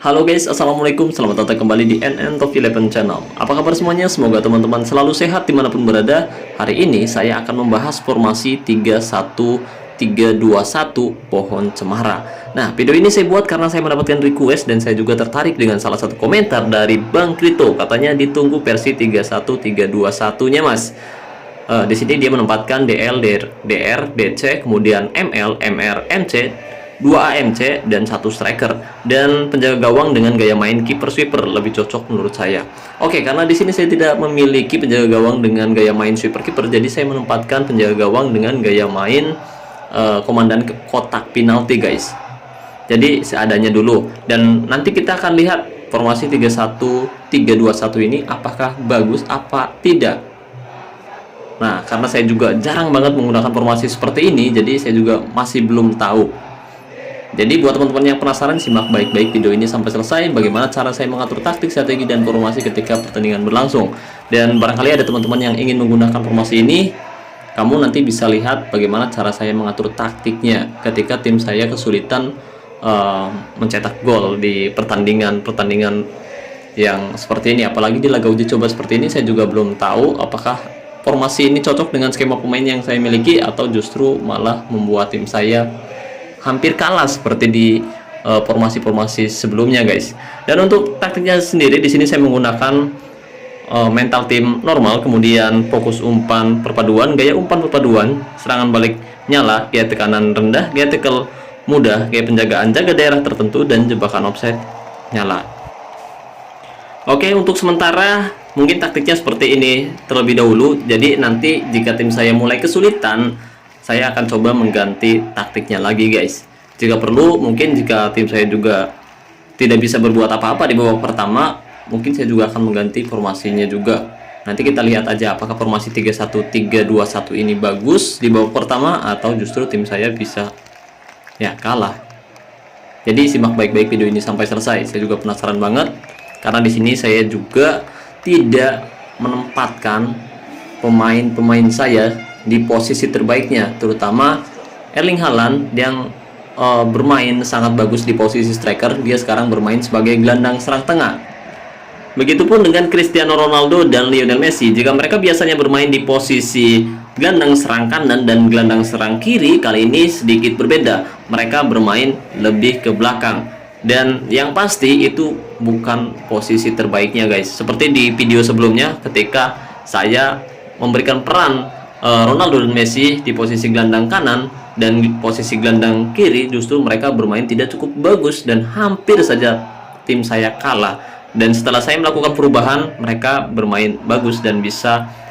Halo guys, assalamualaikum, selamat datang kembali di NN Top 11 Channel. Apa kabar semuanya? Semoga teman-teman selalu sehat dimanapun berada. Hari ini saya akan membahas formasi 3-1-3-2-1 pohon cemara. Nah, video ini saya buat karena saya mendapatkan request dan saya juga tertarik dengan salah satu komentar dari Bang Krito. Katanya ditunggu versi 3-1-3-2-1-nya mas. Di sini dia menempatkan DL, DR, DC, kemudian ML, MR, MC, 2 AMC dan 1 striker, dan penjaga gawang dengan gaya main keeper sweeper lebih cocok menurut saya. Oke, karena di sini saya tidak memiliki penjaga gawang dengan gaya main sweeper keeper, jadi saya menempatkan penjaga gawang dengan gaya main komandan kotak penalti guys. Jadi seadanya dulu, dan nanti kita akan lihat formasi 3-1-3-2-1 ini apakah bagus apa tidak. Nah, karena saya juga jarang banget menggunakan formasi seperti ini, jadi saya juga masih belum tahu. Jadi buat teman-teman yang penasaran, simak baik-baik video ini sampai selesai bagaimana cara saya mengatur taktik, strategi, dan formasi ketika pertandingan berlangsung. Dan barangkali ada teman-teman yang ingin menggunakan formasi ini, kamu nanti bisa lihat bagaimana cara saya mengatur taktiknya ketika tim saya kesulitan mencetak gol di pertandingan yang seperti ini. Apalagi di laga uji coba seperti ini, saya juga belum tahu apakah formasi ini cocok dengan skema pemain yang saya miliki atau justru malah membuat tim saya hampir kalah seperti di formasi-formasi sebelumnya guys. Dan untuk taktiknya sendiri di sini saya menggunakan mental tim normal, kemudian fokus umpan perpaduan, gaya umpan perpaduan, serangan balik nyala, gaya tekanan rendah, gaya tackle mudah, gaya penjagaan jaga daerah tertentu, dan jebakan offside nyala. Oke, untuk sementara mungkin taktiknya seperti ini terlebih dahulu. Jadi nanti jika tim saya mulai kesulitan, saya akan coba mengganti taktiknya lagi guys. Jika perlu, mungkin jika tim saya juga tidak bisa berbuat apa-apa di babak pertama, mungkin saya juga akan mengganti formasinya juga. Nanti kita lihat aja apakah formasi 3-1-3-2-1 ini bagus di babak pertama atau justru tim saya bisa ya kalah. Jadi simak baik-baik video ini sampai selesai. Saya juga penasaran banget karena di sini saya juga tidak menempatkan pemain-pemain saya di posisi terbaiknya, terutama Erling Haaland yang bermain sangat bagus di posisi striker. Dia sekarang bermain sebagai gelandang serang tengah. Begitupun dengan Cristiano Ronaldo dan Lionel Messi. Jika mereka biasanya bermain di posisi gelandang serang kanan dan gelandang serang kiri, kali ini sedikit berbeda. Mereka bermain lebih ke belakang. Dan yang pasti itu bukan posisi terbaiknya guys. Seperti di video sebelumnya ketika saya memberikan peran Ronaldo dan Messi di posisi gelandang kanan dan di posisi gelandang kiri, justru mereka bermain tidak cukup bagus dan hampir saja tim saya kalah. Dan setelah saya melakukan perubahan, mereka bermain bagus dan bisa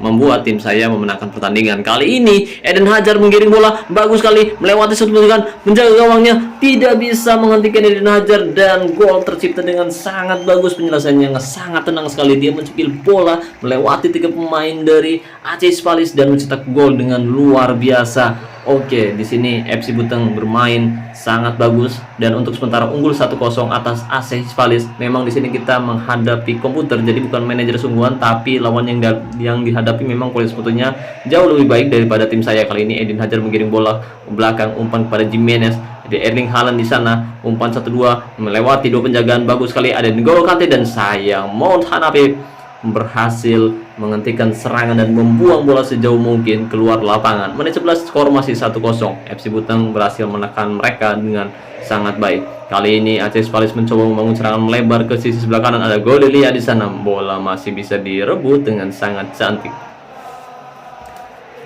membuat tim saya memenangkan pertandingan. Kali ini Eden Hazard menggiring bola bagus sekali, melewati satu penjagaan, menjaga gawangnya tidak bisa menghentikan Eden Hazard, dan gol tercipta dengan sangat bagus. Penyelesaiannya sangat tenang sekali, dia mencipil bola melewati 3 pemain dari AC Spalis dan mencetak gol dengan luar biasa. Oke, di sini FC Buteng bermain sangat bagus dan untuk sementara unggul 1-0 atas AC Spalis. Memang di sini kita menghadapi komputer, jadi bukan manajer sungguhan, tapi lawan yang dihadapi memang kualitas fotonya jauh lebih baik daripada tim saya. Kali ini Eden Hazard menggiring bola ke belakang, umpan kepada Jimenez, di Erling Haaland di sana, umpan 1-2 melewati 2 penjagaan bagus sekali, ada N'Golo Kante, dan sayang Mount Hanapi berhasil menghentikan serangan dan membuang bola sejauh mungkin keluar lapangan. Menit 11 skor masih 1-0. FC Buteng berhasil menekan mereka dengan sangat baik. Kali ini AC Spalis mencoba membangun serangan melebar ke sisi sebelah kanan, ada Godelia di sana. Bola masih bisa direbut dengan sangat cantik.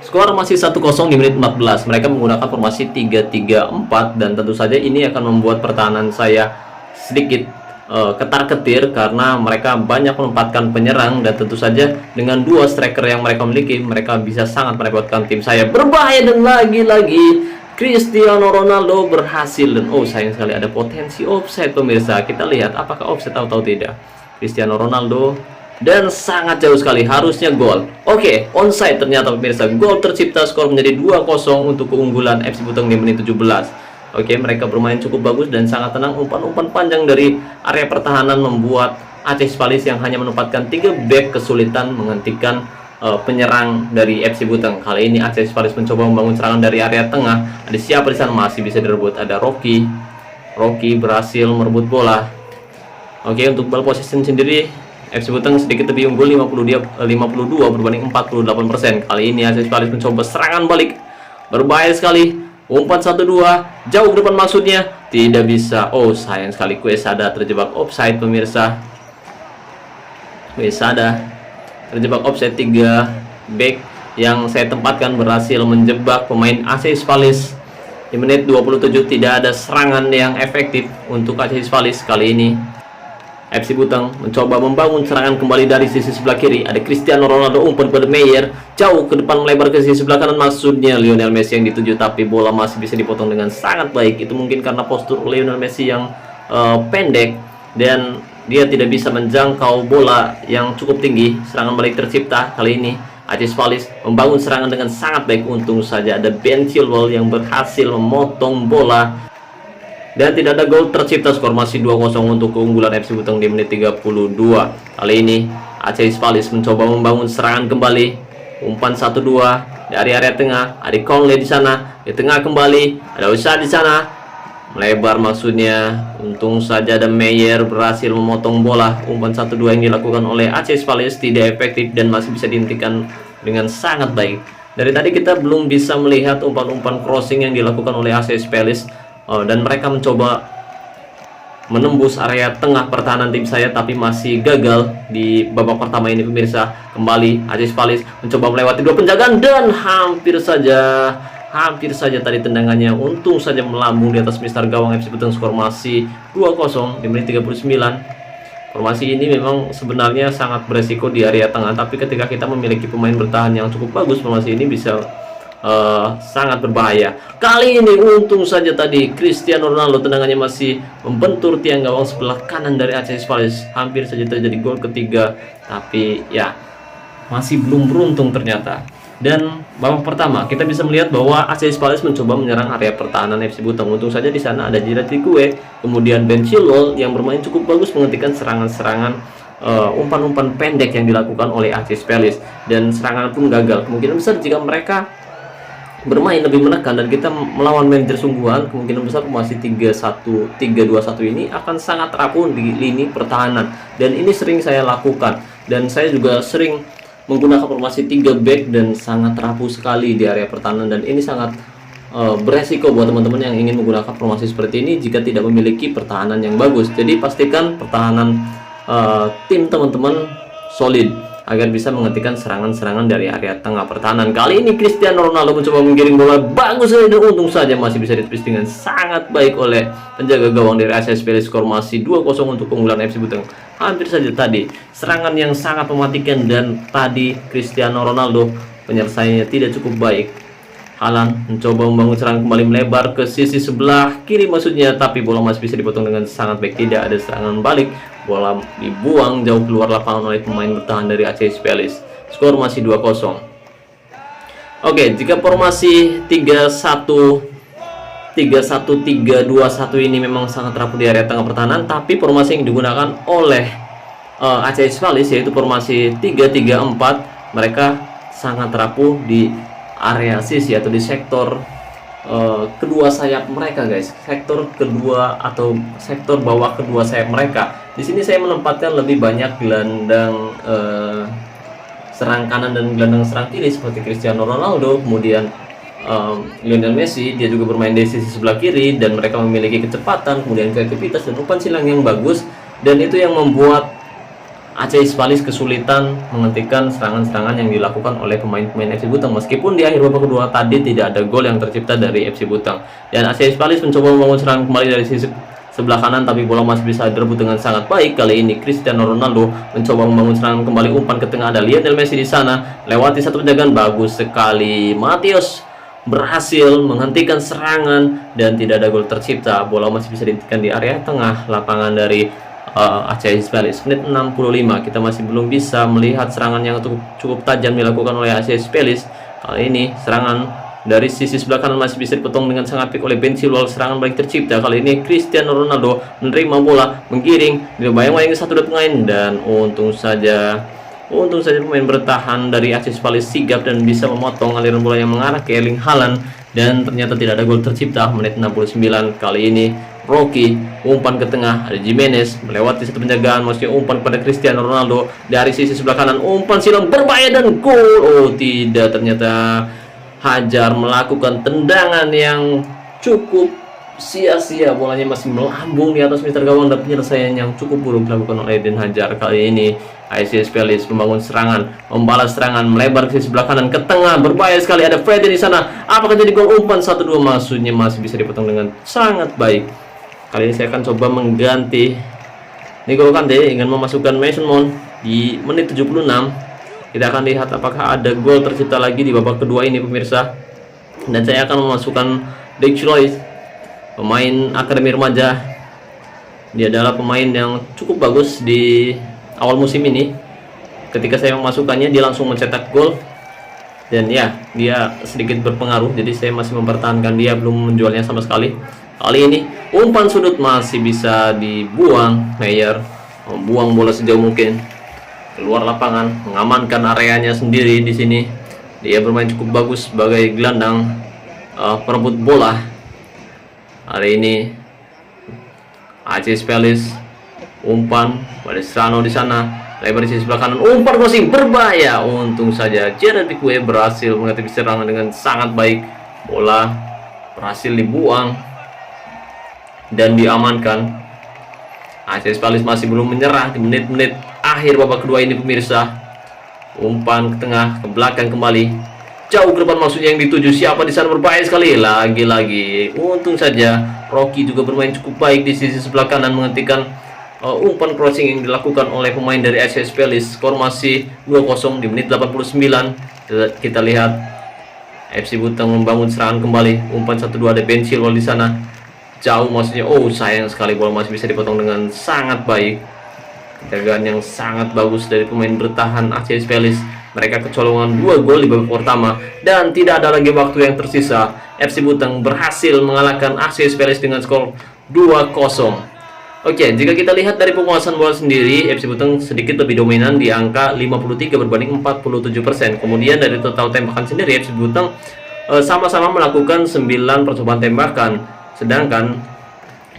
Skor masih 1-0 di menit 14. Mereka menggunakan formasi 3-3-4 dan tentu saja ini akan membuat pertahanan saya sedikit ketar-ketir karena mereka banyak menempatkan penyerang, dan tentu saja dengan 2 striker yang mereka miliki, mereka bisa sangat merepotkan tim saya. Berbahaya, dan lagi-lagi Cristiano Ronaldo berhasil, dan sayang sekali ada potensi offside pemirsa. Kita lihat apakah offside atau tidak. Cristiano Ronaldo, dan sangat jauh sekali, harusnya gol. Oke, onside ternyata pemirsa. Gol tercipta, skor menjadi 2-0 untuk keunggulan FC Buteng di menit 17. Oke, mereka bermain cukup bagus dan sangat tenang. Umpan-umpan panjang dari area pertahanan membuat AC Spalis yang hanya menempatkan 3 back kesulitan menghentikan penyerang dari FC Buteng. Kali ini AC Spalis mencoba membangun serangan dari area tengah. Ada siapa di sana? Masih bisa direbut. Ada Rocky, Rocky berhasil merebut bola. Oke, untuk ball possession sendiri FC Buteng sedikit lebih unggul 52 berbanding 48%. Kali ini AC Palis mencoba serangan balik. Berbahaya sekali. Umpan 1-2 jauh ke depan maksudnya. Tidak bisa. Oh, sayang sekali Quesada terjebak offside pemirsa. Quesada terjebak offside. 3 back yang saya tempatkan berhasil menjebak pemain AC Palis. Di menit 27 tidak ada serangan yang efektif untuk AC Palis kali ini. FC Buteng mencoba membangun serangan kembali dari sisi sebelah kiri. Ada Cristiano Ronaldo, umpan pada Meyer, jauh ke depan melebar ke sisi sebelah kanan, maksudnya Lionel Messi yang dituju, tapi bola masih bisa dipotong dengan sangat baik. Itu mungkin karena postur Lionel Messi yang pendek dan dia tidak bisa menjangkau bola yang cukup tinggi. Serangan balik tercipta kali ini. AC Palis membangun serangan dengan sangat baik. Untung saja ada Ben Chilwell yang berhasil memotong bola dan tidak ada gol tercipta. Skor masih 2-0 untuk keunggulan FC Buteng di menit 32. Kali ini AC Palis mencoba membangun serangan kembali. Umpan 1-2 dari area tengah. Ada Conley di sana, di tengah kembali. Ada Usaha di sana, melebar maksudnya. Untung saja ada Meyer berhasil memotong bola. Umpan 1-2 yang dilakukan oleh AC Palis tidak efektif dan masih bisa dihentikan dengan sangat baik. Dari tadi kita belum bisa melihat umpan-umpan crossing yang dilakukan oleh AC Palis. Dan mereka mencoba menembus area tengah pertahanan tim saya, tapi masih gagal di babak pertama ini pemirsa. Kembali AC Palis mencoba melewati 2 penjagaan dan hampir saja tadi tendangannya untung saja melambung di atas mistar gawang FC Buteng. Skor masih 2-0 di menit 39. Formasi ini memang sebenarnya sangat beresiko di area tengah, tapi ketika kita memiliki pemain bertahan yang cukup bagus, formasi ini bisa sangat berbahaya. Kali ini untung saja tadi Cristiano Ronaldo tendangannya masih membentur tiang gawang sebelah kanan dari AC Palis. Hampir saja terjadi gol ketiga, tapi ya masih belum beruntung ternyata. Dan babak pertama kita bisa melihat bahwa AC Palis mencoba menyerang area pertahanan FC Buteng. Untung saja di sana ada Gerard Pique, kemudian Ben Chilwell yang bermain cukup bagus menghentikan serangan-serangan umpan-umpan pendek yang dilakukan oleh AC Palis, dan serangan pun gagal. Kemungkinan besar jika mereka bermain lebih menekan dan kita melawan manajer sungguhan, kemungkinan besar formasi 3-1-3-2-1 ini akan sangat rapuh di lini pertahanan. Dan ini sering saya lakukan, dan saya juga sering menggunakan formasi 3 back dan sangat rapuh sekali di area pertahanan, dan ini sangat beresiko buat teman-teman yang ingin menggunakan formasi seperti ini jika tidak memiliki pertahanan yang bagus. Jadi pastikan pertahanan tim teman-teman solid agar bisa menghentikan serangan-serangan dari area tengah pertahanan. Kali ini Cristiano Ronaldo mencoba menggiring bola bagus saja, dan untung saja masih bisa ditepis dengan sangat baik oleh penjaga gawang dari AC Palis. Skor masih 2-0 untuk keunggulan FC Buteng. Hampir saja tadi serangan yang sangat mematikan, dan tadi Cristiano Ronaldo penyelesaiannya tidak cukup baik. Haaland mencoba membangun serangan kembali, melebar ke sisi sebelah kiri maksudnya, tapi bola masih bisa dipotong dengan sangat baik. Tidak ada serangan balik, bola dibuang jauh keluar lapangan oleh pemain bertahan dari AC Palis. Skor masih 2-0. Oke, jika formasi 3-1-3-2-1 ini memang sangat rapuh di area tengah pertahanan, tapi formasi yang digunakan oleh AC Palis yaitu formasi 3-3-4, mereka sangat rapuh di area sisi atau di sektor kedua sayap mereka, guys. Sektor kedua atau sektor bawah kedua sayap mereka. Di sini saya menempatkan lebih banyak gelandang serang kanan dan gelandang serang kiri seperti Cristiano Ronaldo, kemudian Lionel Messi, dia juga bermain di sisi sebelah kiri, dan mereka memiliki kecepatan, kemudian kreativitas dan umpan silang yang bagus, dan itu yang membuat AC Palis kesulitan menghentikan serangan-serangan yang dilakukan oleh pemain-pemain FC Buteng. Meskipun di akhir babak kedua tadi tidak ada gol yang tercipta dari FC Buteng, dan AC Palis mencoba membangun serangan kembali dari sisi sebelah kanan, tapi bola masih bisa direbut dengan sangat baik. Kali ini Cristiano Ronaldo mencoba membangun serangan kembali, umpan ke tengah, ada Lionel Messi di sana, lewati satu penjagaan bagus sekali. Matius berhasil menghentikan serangan dan tidak ada gol tercipta. Bola masih bisa dihentikan di area tengah lapangan dari AC Palis. Menit 65 kita masih belum bisa melihat serangan yang cukup tajam dilakukan oleh AC Palis. Kali ini serangan dari sisi sebelah kanan masih bisa dipotong dengan sangat baik oleh Ben Chilwell. Serangan balik tercipta. Kali ini Cristiano Ronaldo menerima bola, menggiring, dibayang-bayang satu pemain, dan untung saja pemain bertahan dari AC Palis sigap dan bisa memotong aliran bola yang mengarah ke Erling Haaland, dan ternyata tidak ada gol tercipta. Menit 69 kali ini Rocky, umpan ke tengah, ada Jimenez melewati satu penjagaan, maksudnya umpan pada Cristiano Ronaldo dari sisi sebelah kanan, umpan silang berbahaya dan gol. Oh tidak, ternyata Hajar melakukan tendangan yang cukup sia-sia, bolanya masih melambung di atas meter gawang dan penyelesaian yang cukup buruk dilakukan oleh Eden Hajar. Kali ini AS Palace membangun serangan, membalas serangan, melebar ke sisi sebelah kanan ke tengah, berbahaya sekali, ada Fred di sana. Apakah jadi gol? Umpan 1-2, maksudnya masih bisa dipotong dengan sangat baik. Kali ini saya akan coba mengganti N'Golo Kante dengan memasukkan Mason Mount di menit 76. Kita akan lihat apakah ada gol tercipta lagi di babak kedua ini pemirsa. Dan saya akan memasukkan Decroix, pemain akademi remaja. Dia adalah pemain yang cukup bagus di awal musim ini. Ketika saya memasukkannya, dia langsung mencetak gol. Dan ya, dia sedikit berpengaruh. Jadi saya masih mempertahankan dia, belum menjualnya sama sekali. Kali ini umpan sudut masih bisa dibuang. Meyer membuang bola sejauh mungkin keluar lapangan, mengamankan areanya sendiri di sini. Dia bermain cukup bagus sebagai gelandang perebut bola. Hari ini AS Palace, umpan pada Strano di sana, lebar di sebelah kanan, umpan crossing berbahaya. Untung saja Gerard Pique berhasil menghadapi serangan dengan sangat baik. Bola berhasil dibuang dan diamankan. AS Palace masih belum menyerah di menit-menit akhir babak kedua ini pemirsa. Umpan ke tengah, ke belakang kembali, jauh ke depan, maksudnya yang dituju siapa di sana, berbahaya sekali. Lagi-lagi untung saja Rocky juga bermain cukup baik di sisi sebelah kanan, menghentikan umpan crossing yang dilakukan oleh pemain dari AS Palace. Skor masih 2-0 di menit 89. Kita lihat FC Butang membangun serangan kembali. Umpan 1-2, ada Ben Chilwell di sana, jauh, maksudnya sayang sekali bola masih bisa dipotong dengan sangat baik. Penjagaan yang sangat bagus dari pemain bertahan AS Palace. Mereka kecolongan 2 gol di babak pertama dan tidak ada lagi waktu yang tersisa. FC Butang berhasil mengalahkan AS Palace dengan skor 2-0. Oke, jika kita lihat dari penguasaan bola sendiri, FC Butang sedikit lebih dominan di angka 53 berbanding 47%. Kemudian dari total tembakan sendiri, FC Butang sama-sama melakukan 9 percobaan tembakan. Sedangkan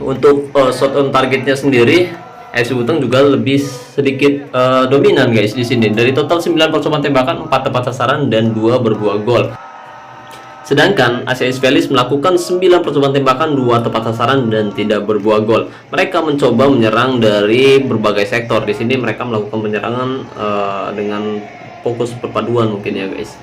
untuk shot on targetnya sendiri, FC Butang juga lebih sedikit dominan guys di sini. Dari total 9 percobaan tembakan, 4 tepat sasaran dan 2 berbuah gol. Sedangkan AS Palace melakukan 9 percobaan tembakan, 2 tepat sasaran dan tidak berbuah gol. Mereka mencoba menyerang dari berbagai sektor. Di sini mereka melakukan penyerangan dengan fokus perpaduan mungkin ya guys.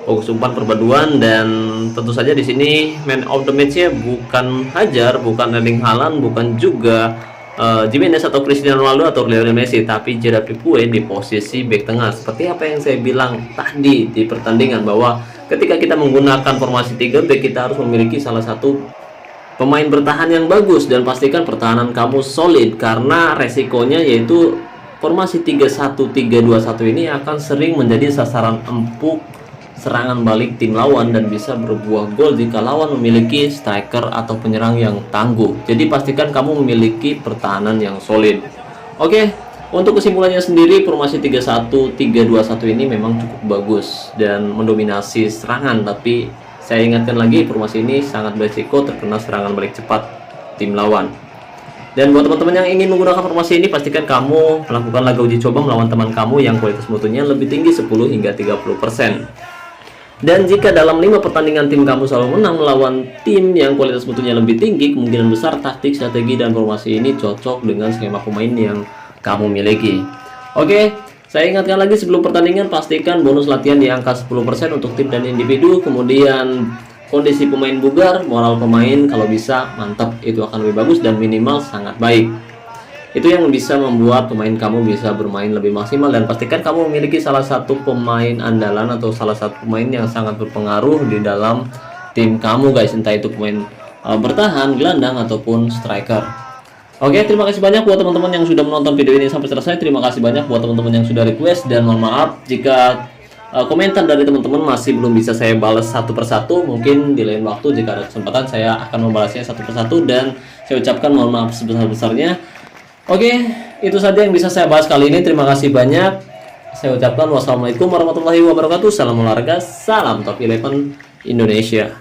Fokus umpan perpaduan, dan tentu saja di sini man of the match-nya bukan Hajar, bukan Erling Haaland, bukan juga Jimenez atau Cristiano Ronaldo atau Lionel Messi, tapi Gerard Pique di posisi bek tengah. Seperti apa yang saya bilang tadi di pertandingan, bahwa ketika kita menggunakan formasi 3 back, kita harus memiliki salah satu pemain bertahan yang bagus dan pastikan pertahanan kamu solid, karena resikonya yaitu formasi 3-1-3-2-1 ini akan sering menjadi sasaran empuk serangan balik tim lawan dan bisa berbuah gol jika lawan memiliki striker atau penyerang yang tangguh. Jadi pastikan kamu memiliki pertahanan yang solid. Oke, untuk kesimpulannya sendiri, formasi 3-1-3-2-1 ini memang cukup bagus dan mendominasi serangan, tapi saya ingatkan lagi, formasi ini sangat berisiko terkena serangan balik cepat tim lawan. Dan buat teman-teman yang ingin menggunakan formasi ini, pastikan kamu melakukan laga uji coba melawan teman kamu yang kualitas mutunya lebih tinggi 10 hingga 30%. Dan jika dalam 5 pertandingan tim kamu selalu menang melawan tim yang kualitas mutunya lebih tinggi, kemungkinan besar taktik, strategi, dan formasi ini cocok dengan skema pemain yang kamu miliki. Oke, saya ingatkan lagi sebelum pertandingan, pastikan bonus latihan di angka 10% untuk tim dan individu. Kemudian kondisi pemain bugar, moral pemain kalau bisa mantap, itu akan lebih bagus dan minimal sangat baik. Itu yang bisa membuat pemain kamu bisa bermain lebih maksimal, dan pastikan kamu memiliki salah satu pemain andalan atau salah satu pemain yang sangat berpengaruh di dalam tim kamu guys, entah itu pemain bertahan, gelandang, ataupun striker. Oke, terima kasih banyak buat teman-teman yang sudah menonton video ini sampai selesai. Terima kasih banyak buat teman-teman yang sudah request, dan mohon maaf jika komentar dari teman-teman masih belum bisa saya balas satu persatu. Mungkin di lain waktu jika ada kesempatan saya akan membalasnya satu persatu, dan saya ucapkan mohon maaf sebesar-besarnya. Oke, itu saja yang bisa saya bahas kali ini. Terima kasih banyak. Saya ucapkan wassalamualaikum warahmatullahi wabarakatuh. Salam olahraga, salam Top 11 Indonesia.